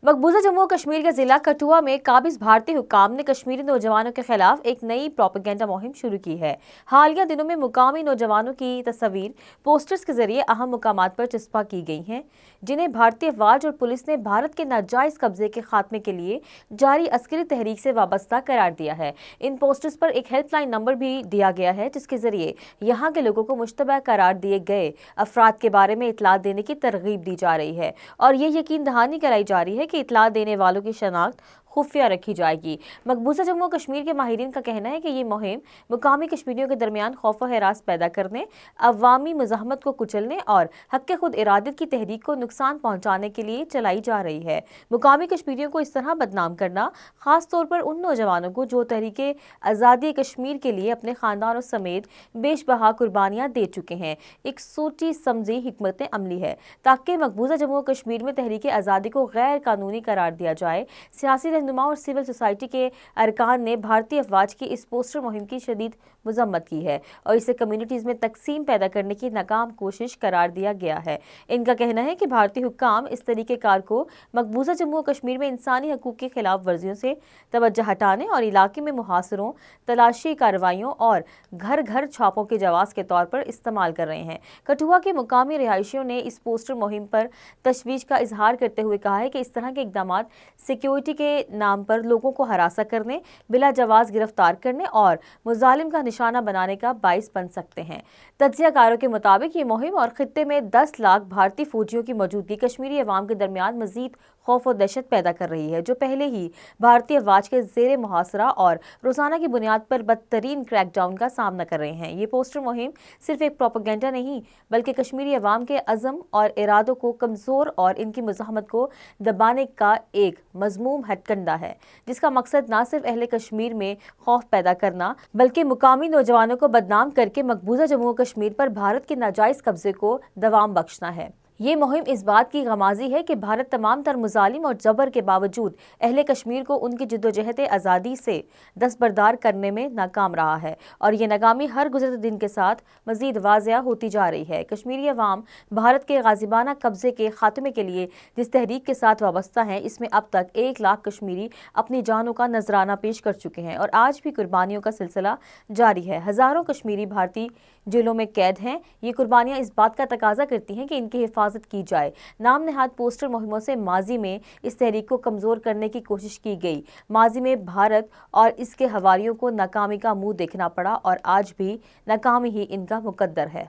मकबूजा जम्मू और कश्मीर के जिला कठुआ में काबिज भारतीय हुक्काम ने कश्मीरी नौजवानों के खिलाफ एक नई प्रोपेगेंडा मुहिम शुरू की है। हालिया दिनों में मुकामी नौजवानों की तस्वीर पोस्टर्स के जरिए अहम मुकामात पर चस्पा की गई हैं, जिन्हें भारतीय फौज और पुलिस ने भारत के नाजायज कब्जे के खात्मे के लिए जारी अस्करी तहरीक से वाबस्ता करार दिया है। इन पोस्टर्स पर एक हेल्पलाइन नंबर भी दिया गया है, जिसके जरिए यहाँ के लोगों को मुश्तबा करार दिए गए अफराद के बारे में इतला देने की तरगीब दी जा रही है और ये यकीन दहानी कराई जा रही है कि इतला देने वालों की शनाख्त खुफिया रखी जाएगी। मकबूजा जम्मू कश्मीर के माहिरीन का कहना है कि ये मुहिम मुकामी कश्मीरियों के दरमियान खौफ व हरास पैदा करने, अवामी मुज़ाहमत को कुचलने और हक़ खुद इरादत की तहरीक को नुकसान पहुँचाने के लिए चलाई जा रही है। मुकामी कश्मीरियों को इस तरह बदनाम करना, ख़ास तौर पर उन नौजवानों को जो तहरीक आज़ादी कश्मीर के लिए अपने ख़ानदानों समेत बेशबहा कुर्बानियाँ दे चुके हैं, एक सोची समझी हिकमत अमली है ताकि मकबूजा जम्मू कश्मीर में तहरीक आज़ादी को गैर कानूनी करार दिया जाए। सियासी रहनुमा और सिविल सोसाइटी के अरकान ने भारतीय अफवाज की इस पोस्टर मुहिम की शदीद मजम्मत की है और इसे कम्युनिटीज़ में तकसीम पैदा करने की नाकाम कोशिश करार दिया गया है। इनका कहना है कि भारतीय हुक्काम इस तरीक़ेकार को मकबूजा जम्मू और कश्मीर में इंसानी हकूक़ की खिलाफ वर्जियों से तवज्जो हटाने और इलाके में मुहासरों, तलाशी कार्रवाइयों और घर घर छापों के जवाब के तौर पर इस्तेमाल कर रहे हैं। कठुआ के मुकामी रिहायशियों ने इस पोस्टर मुहिम पर तशवीश का इजहार करते हुए कहा है कि इस तरह के इक़दाम सिक्योरिटी के नाम पर लोगों को हरासा करने, बिला जवाज गिरफ्तार करने और मुजालिम का निशाना बनाने का बाइस बन सकते हैं। तज्ज़ियाकारों के मुताबिक ये मुहिम और खित्ते में 10 लाख भारतीय फौजियों की मौजूदगी कश्मीरी अवाम के दरमियान मजीद खौफ और दहशत पैदा कर रही है, जो पहले ही भारतीय अफवाज के ज़ेर मुहासरा और रोज़ाना की बुनियाद पर बदतरीन क्रैकडाउन का सामना कर रहे हैं। ये पोस्टर मुहिम सिर्फ एक प्रोपेगेंडा नहीं, बल्कि कश्मीरी अवाम के अज़म और इरादों को कमज़ोर और इनकी मुज़ाहमत को दबाने का एक मज़मूम हथकंडा है, जिसका मकसद न सिर्फ अहले कश्मीर में खौफ पैदा करना, बल्कि मुकामी नौजवानों को बदनाम करके मकबूजा जम्मू और कश्मीर पर भारत के नाजायज़ कब्जे को दवाम बख्शना है। ये मुहिम इस बात की गमाज़ी है कि भारत तमाम तर मुजालिम और जबर के बावजूद अहले कश्मीर को उनकी जिद्दोजहद आज़ादी से दस्तबरदार करने में नाकाम रहा है और ये नाकामी हर गुज़रते दिन के साथ मज़ीद वाज़िया होती जा रही है। कश्मीरी अवाम भारत के गाज़िबाना कब्ज़े के खात्मे के लिए जिस तहरीक के साथ वाबस्ता है, इसमें अब तक 1 लाख कश्मीरी अपनी जानों का नजराना पेश कर चुके हैं और आज भी कुर्बानियों का सिलसिला जारी है। हज़ारों कश्मीरी भारतीय जेलों में कैद हैं। ये कुर्बानियाँ इस बात का तकाजा करती हैं कि इनकी हिफाजत की जाए। नाम नहाद पोस्टर मुहिमों से माजी में इस तहरीक को कमज़ोर करने की कोशिश की गई। माजी में भारत और इसके हवारियों को नाकामी का मुंह देखना पड़ा और आज भी नाकामी ही इनका मुकद्दर है।